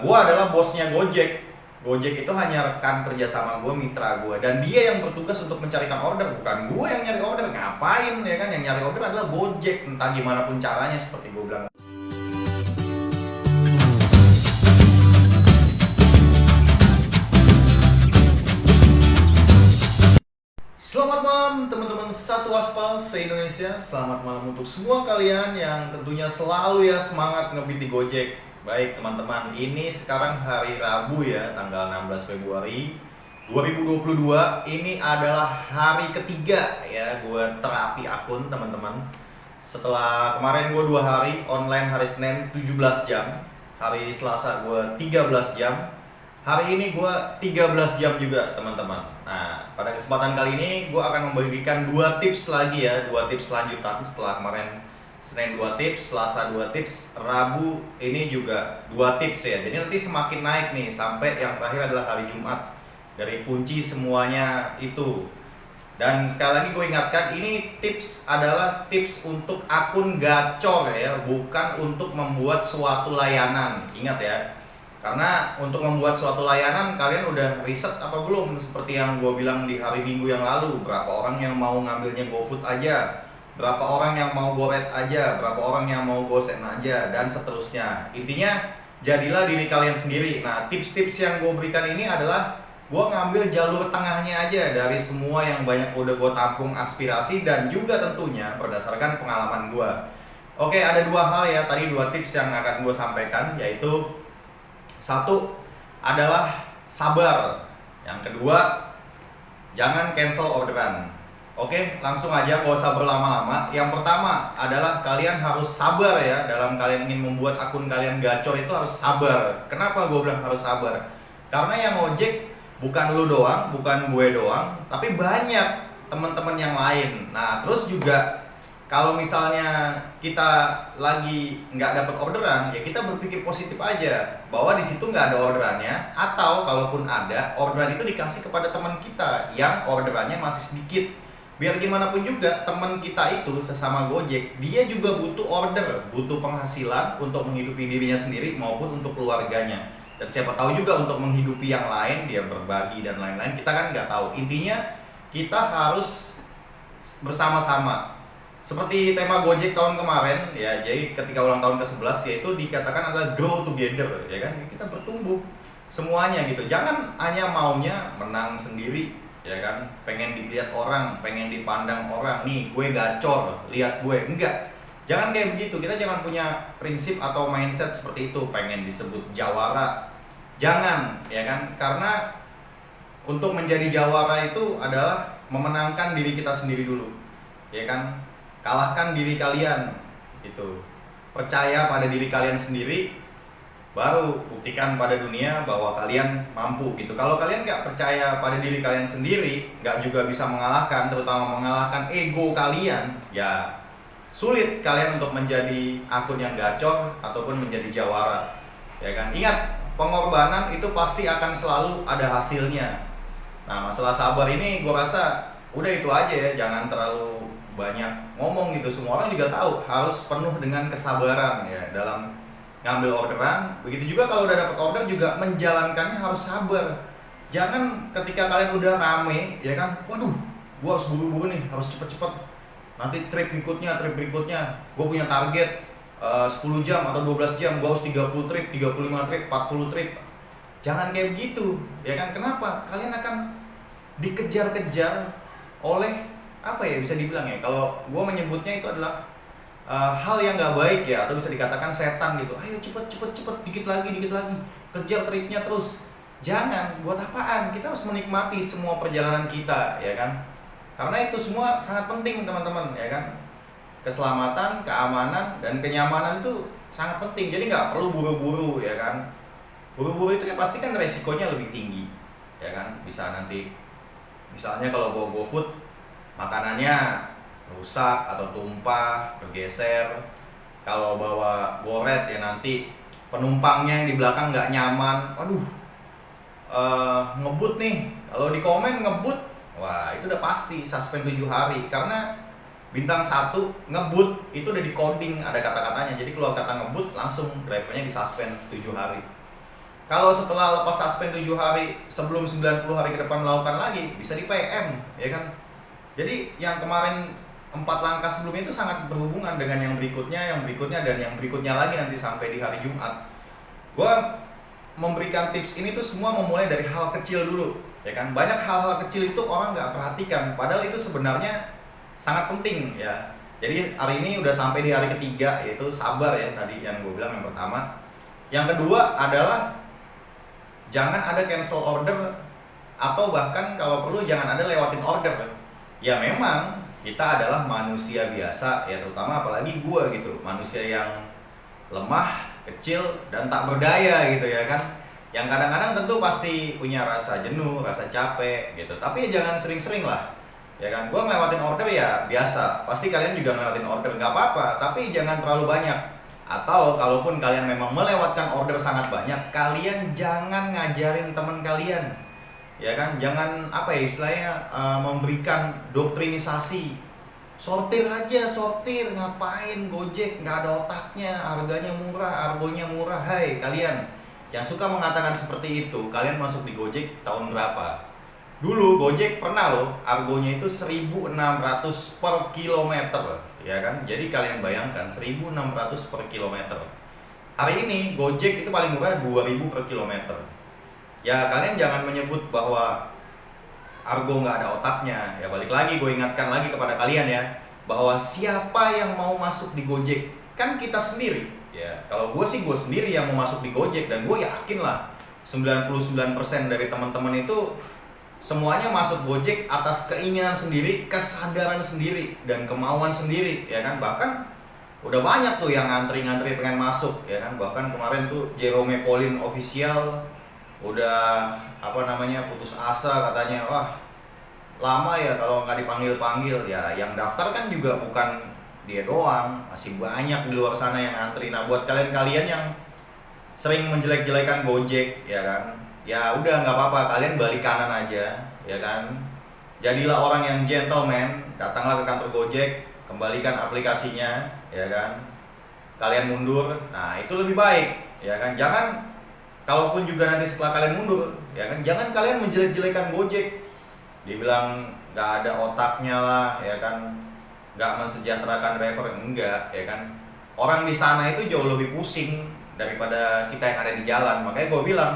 Gue adalah bosnya Gojek. Gojek itu hanya rekan kerjasama gue, mitra gue, dan dia yang bertugas untuk mencarikan order, bukan gue yang nyari order. Ngapain ya kan? Yang nyari order adalah Gojek, entah gimana pun caranya, seperti gue bilang. Selamat malam teman-teman satu aspal se-Indonesia. Selamat malam untuk semua kalian yang tentunya selalu ya semangat ngebit di Gojek. Baik teman-teman, ini sekarang hari Rabu ya, tanggal 16 Februari 2022. Ini adalah hari ketiga ya gue terapi akun teman-teman. Setelah kemarin gue 2 hari online, hari Senin 17 jam, hari Selasa gue 13 jam, hari ini gue 13 jam juga teman-teman. Nah, pada kesempatan kali ini gue akan membagikan 2 tips lagi ya, 2 tips lanjutan setelah kemarin Senin 2 tips, Selasa 2 tips, Rabu ini juga 2 tips ya. Jadi nanti semakin naik nih sampai yang terakhir adalah hari Jumat. Dari kunci semuanya itu. Dan sekali lagi gue ingatkan, ini tips adalah tips untuk akun gacor ya, bukan untuk membuat suatu layanan. Ingat ya. Karena untuk membuat suatu layanan, kalian udah riset apa belum? Seperti yang gue bilang di hari Minggu yang lalu, berapa orang yang mau ngambilnya GoFood aja, berapa orang yang mau GoRed aja, berapa orang yang mau GoSend aja, dan seterusnya. Intinya, jadilah diri kalian sendiri. Nah, tips-tips yang gue berikan ini adalah gue ngambil jalur tengahnya aja dari semua yang banyak udah gue tampung aspirasi, dan juga tentunya berdasarkan pengalaman gue. Oke, ada 2 hal ya, tadi 2 tips yang akan gue sampaikan, yaitu satu adalah sabar. Yang kedua, jangan cancel orderan. Oke, langsung aja, gak usah berlama-lama. Yang pertama adalah kalian harus sabar ya. Dalam kalian ingin membuat akun kalian gacor itu harus sabar. Kenapa gue bilang harus sabar? Karena yang ojek bukan lu doang, bukan gue doang, tapi banyak teman-teman yang lain. Nah, terus juga kalau misalnya kita lagi nggak dapat orderan, ya kita berpikir positif aja bahwa di situ nggak ada orderannya, atau kalaupun ada, orderan itu dikasih kepada teman kita yang orderannya masih sedikit. Biar gimana pun juga, teman kita itu sesama Gojek, dia juga butuh order, butuh penghasilan untuk menghidupi dirinya sendiri maupun untuk keluarganya. Dan siapa tahu juga untuk menghidupi yang lain, dia berbagi dan lain-lain, kita kan nggak tahu. Intinya kita harus bersama-sama. Seperti tema Gojek tahun kemarin ya, jadi ketika ulang tahun ke-11 yaitu dikatakan adalah grow together ya kan, kita bertumbuh semuanya gitu. Jangan hanya maunya menang sendiri ya kan, pengen dilihat orang, pengen dipandang orang, nih gue gacor, lihat gue. Enggak. Jangan kayak begitu. Kita jangan punya prinsip atau mindset seperti itu, pengen disebut jawara. Jangan ya kan, karena untuk menjadi jawara itu adalah memenangkan diri kita sendiri dulu. Ya kan? Kalahkan diri kalian gitu. Percaya pada diri kalian sendiri, baru buktikan pada dunia bahwa kalian mampu gitu. Kalau kalian nggak percaya pada diri kalian sendiri, nggak juga bisa mengalahkan, terutama mengalahkan ego kalian, ya sulit kalian untuk menjadi akun yang gacor ataupun menjadi jawara ya kan. Ingat, pengorbanan itu pasti akan selalu ada hasilnya. Nah, masalah sabar ini gue rasa udah itu aja ya, jangan terlalu banyak ngomong gitu. Semua orang juga tahu harus penuh dengan kesabaran ya dalam ngambil orderan. Begitu juga kalau udah dapat order juga menjalankannya harus sabar. Jangan ketika kalian udah rame ya kan, waduh, gua harus buru-buru nih, harus cepet-cepet. Nanti trip berikutnya, gua punya target 10 jam atau 12 jam, gua harus 30 trip, 35 trip, 40 trip. Jangan kayak begitu ya kan. Kenapa? Kalian akan dikejar-kejar oleh apa ya, bisa dibilang ya, kalau gue menyebutnya itu adalah hal yang nggak baik ya, atau bisa dikatakan setan gitu. Ayo cepet dikit lagi, kejar triknya terus. Jangan, buat apaan? Kita harus menikmati semua perjalanan kita ya kan, karena itu semua sangat penting teman-teman ya kan. Keselamatan, keamanan, dan kenyamanan itu sangat penting. Jadi nggak perlu buru-buru ya kan. Buru-buru itu ya pasti kan resikonya lebih tinggi ya kan. Bisa nanti misalnya kalau bawa GoFood, makanannya rusak atau tumpah, bergeser. Kalau bawa GoRed ya nanti penumpangnya yang di belakang nggak nyaman. Aduh, ngebut nih. Kalau di komen ngebut, wah itu udah pasti suspend 7 hari. Karena bintang 1 ngebut itu udah di coding, ada kata-katanya. Jadi kalau kata ngebut langsung drivernya disuspend 7 hari. Kalau setelah lepas suspend 7 hari sebelum 90 hari ke depan melakukan lagi, bisa di PM, ya kan? Jadi yang kemarin 4 langkah sebelumnya itu sangat berhubungan dengan yang berikutnya, dan yang berikutnya lagi nanti sampai di hari Jumat. Gua memberikan tips ini tuh semua memulai dari hal kecil dulu, ya kan? Banyak hal-hal kecil itu orang nggak perhatikan, padahal itu sebenarnya sangat penting ya. Jadi hari ini udah sampai di hari ketiga, yaitu sabar ya, tadi yang gue bilang yang pertama. Yang kedua adalah jangan ada cancel order, atau bahkan kalau perlu jangan ada lewatin order. Ya memang kita adalah manusia biasa ya, terutama apalagi gue gitu, manusia yang lemah, kecil, dan tak berdaya gitu ya kan. Yang kadang-kadang tentu pasti punya rasa jenuh, rasa capek gitu. Tapi jangan sering-sering lah, ya kan. Gue ngelewatin order ya biasa, pasti kalian juga ngelewatin order, nggak apa-apa. Tapi jangan terlalu banyak. Atau kalaupun kalian memang melewatkan order sangat banyak, kalian jangan ngajarin teman kalian, ya kan. Jangan apa ya istilahnya, memberikan doktrinisasi. Sortir aja, sortir, ngapain Gojek, nggak ada otaknya, harganya murah, argonya murah. Hai kalian yang suka mengatakan seperti itu, kalian masuk di Gojek tahun berapa? Dulu Gojek pernah loh, argonya itu 1.600 per kilometer, ya kan? Jadi kalian bayangkan 1.600 per kilometer. Hari ini Gojek itu paling murah 2.000 per kilometer. Ya kalian jangan menyebut bahwa argo nggak ada otaknya. Ya balik lagi, gue ingatkan lagi kepada kalian ya, bahwa siapa yang mau masuk di Gojek kan kita sendiri ya. Kalau gue sih gue sendiri yang mau masuk di Gojek, dan gue yakin lah 99% dari teman-teman itu semuanya masuk Gojek atas keinginan sendiri, kesadaran sendiri, dan kemauan sendiri, ya kan. Bahkan udah banyak tuh yang ngantri-ngantri pengen masuk, ya kan. Bahkan kemarin tuh Jerome Pauline official udah putus asa katanya. Wah lama ya kalau nggak dipanggil-panggil. Ya yang daftar kan juga bukan dia doang, masih banyak di luar sana yang ngantri. Nah buat kalian-kalian yang sering menjelek-jelekan Gojek, ya kan, ya udah nggak apa-apa, kalian balik kanan aja, ya kan. Jadilah orang yang gentleman, datanglah ke kantor Gojek, kembalikan aplikasinya, ya kan. Kalian mundur, nah itu lebih baik, ya kan. Jangan, kalaupun juga nanti setelah kalian mundur, ya kan, jangan kalian menjelek-jelekan Gojek, dibilang nggak ada otaknya lah, ya kan, nggak mensejahterakan driver, enggak, ya kan. Orang di sana itu jauh lebih pusing daripada kita yang ada di jalan. Makanya gue bilang,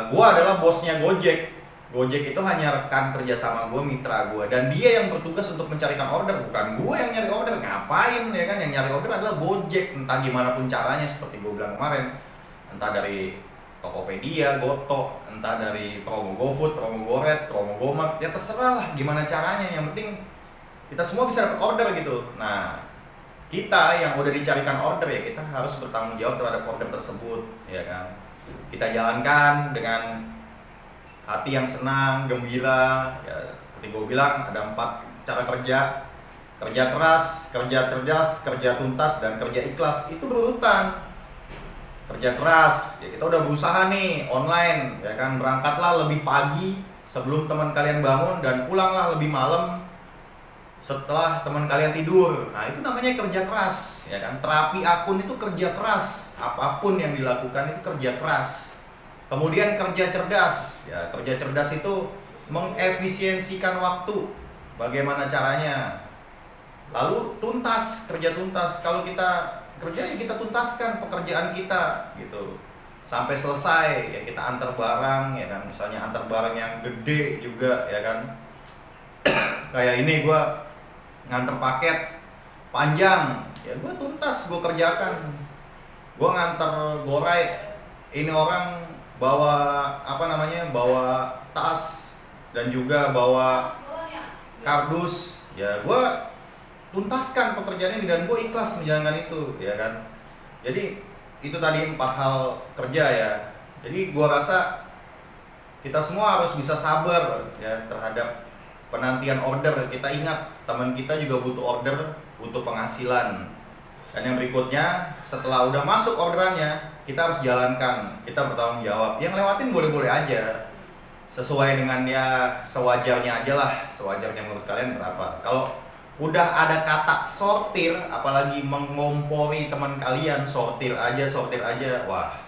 gue adalah bosnya Gojek. Gojek itu hanya rekan kerja sama gue, mitra gue, dan dia yang bertugas untuk mencarikan order, bukan gue yang nyari order. Ngapain, ya kan, yang nyari order adalah Gojek, entah gimana pun caranya, seperti gue bilang kemarin, entah dari Tokopedia, Goto, entah dari promo GoFood, promo GoRed, promo GoMart, ya terserah lah gimana caranya, yang penting kita semua bisa dapat order gitu. Nah kita yang udah dicarikan order, ya kita harus bertanggung jawab terhadap order tersebut, ya kan. Kita jalankan dengan hati yang senang, gembira, ya seperti gue bilang ada 4 cara kerja: kerja keras, kerja cerdas, kerja tuntas, dan kerja ikhlas. Itu berurutan. Kerja keras, ya kita udah berusaha nih online, ya kan, berangkatlah lebih pagi sebelum teman kalian bangun, dan pulanglah lebih malam setelah teman kalian tidur. Nah itu namanya kerja keras, ya kan. Terapi akun itu kerja keras, apapun yang dilakukan itu kerja keras. Kemudian kerja cerdas, ya kerja cerdas itu mengefisiensikan waktu. Bagaimana caranya? Lalu tuntas, kerja tuntas. Kalau kita kerja, ya kita tuntaskan pekerjaan kita gitu sampai selesai. Ya kita antar barang, ya kan, misalnya antar barang yang gede juga, ya kan. Kayak ini gue nganter paket panjang, ya gue tuntas, gue kerjakan. Gue nganter GoRide, ini orang bawa bawa tas dan juga bawa kardus, ya gue tuntaskan pekerjaan ini, dan gue ikhlas menjalankan itu, ya kan. Jadi itu tadi 4 hal kerja ya. Jadi gue rasa kita semua harus bisa sabar ya terhadap penantian order. Kita ingat, teman kita juga butuh order, butuh penghasilan. Dan yang berikutnya, setelah udah masuk orderannya, kita harus jalankan, kita bertanggung jawab. Yang lewatin boleh-boleh aja, sesuai dengan ya sewajarnya aja lah, sewajarnya menurut kalian berapa. Kalau udah ada kata sortir, apalagi mengompori teman kalian, sortir aja, wah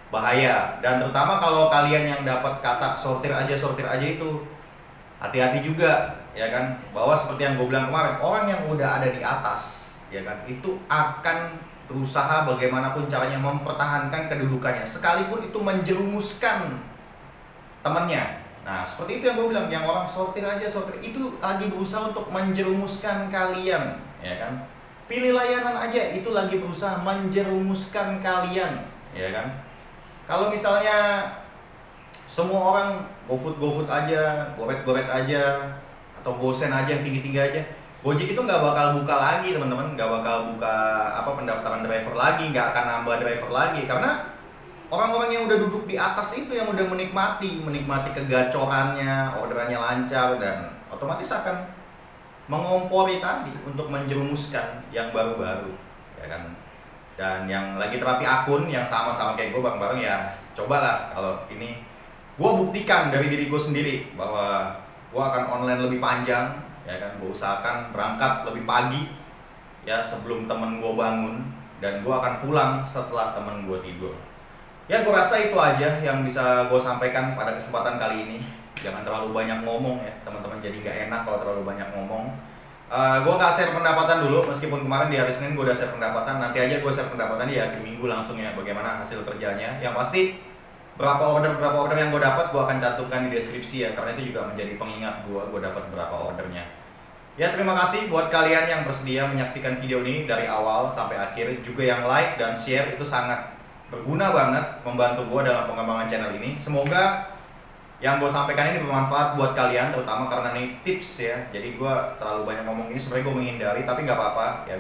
bahaya. Dan terutama kalau kalian yang dapat kata sortir aja itu, hati-hati juga, ya kan, bahwa seperti yang gue bilang kemarin, orang yang udah ada di atas, ya kan, itu akan berusaha bagaimanapun caranya mempertahankan kedudukannya, sekalipun itu menjerumuskan temannya. Nah, seperti itu yang gue bilang, yang orang sortir aja itu lagi berusaha untuk menjerumuskan kalian, ya kan. Pilih layanan aja, itu lagi berusaha menjerumuskan kalian, ya kan. Kalau misalnya semua orang GoFood aja, goret aja, atau gosen aja yang tinggi aja, Gojek itu nggak bakal buka lagi teman-teman, nggak bakal buka pendaftaran driver lagi, nggak akan nambah driver lagi, karena orang-orang yang udah duduk di atas itu yang udah menikmati kegacorannya, orderannya lancar, dan otomatis akan mengompori tadi untuk menjerumuskan yang baru-baru, ya kan. Dan yang lagi terapi akun yang sama-sama kayak gue bareng-bareng, ya cobalah kalau ini gue buktikan dari diri gue sendiri bahwa gue akan online lebih panjang, ya kan. Gue usahakan berangkat lebih pagi, ya, sebelum temen gue bangun, dan gue akan pulang setelah temen gue tidur. Ya, gue rasa itu aja yang bisa gue sampaikan pada kesempatan kali ini. Jangan terlalu banyak ngomong ya teman-teman, jadi gak enak kalau terlalu banyak ngomong. Gue gak share pendapatan dulu, meskipun kemarin di hari Senin gue udah share pendapatan. Nanti aja gue share pendapatan di akhir minggu langsung ya, bagaimana hasil kerjanya. Yang pasti berapa order yang gue dapat gue akan cantumkan di deskripsi ya, karena itu juga menjadi pengingat gue dapat berapa ordernya. Ya, terima kasih buat kalian yang bersedia menyaksikan video ini dari awal sampai akhir. Juga yang like dan share, itu sangat berguna banget, membantu gue dalam pengembangan channel ini. Semoga yang gue sampaikan ini bermanfaat buat kalian, terutama karena ini tips ya. Jadi gue terlalu banyak ngomong ini sebenarnya gue menghindari, tapi nggak apa-apa ya.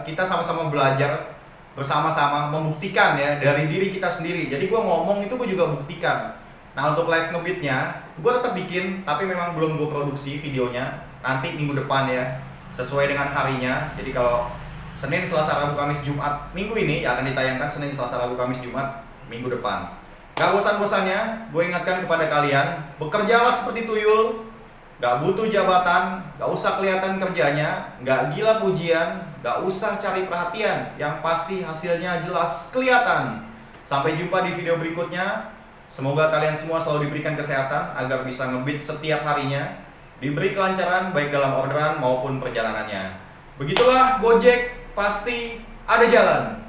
Kita sama-sama belajar bersama-sama, membuktikan ya dari diri kita sendiri. Jadi gue ngomong itu gue juga buktikan. Nah, untuk live ngebeatnya gue tetap bikin, tapi memang belum gue produksi videonya. Nanti minggu depan ya, sesuai dengan harinya. Jadi kalau Senin, Selasa, Rabu, Kamis, Jumat minggu ini ya akan ditayangkan Senin, Selasa, Rabu, Kamis, Jumat minggu depan. Gak bosan-bosannya, gue ingatkan kepada kalian, bekerjalah seperti tuyul, gak butuh jabatan, gak usah kelihatan kerjanya, gak gila pujian, gak usah cari perhatian, yang pasti hasilnya jelas kelihatan. Sampai jumpa di video berikutnya. Semoga kalian semua selalu diberikan kesehatan agar bisa ngebeat setiap harinya, diberi kelancaran baik dalam orderan maupun perjalanannya. Begitulah Gojek, pasti ada jalan.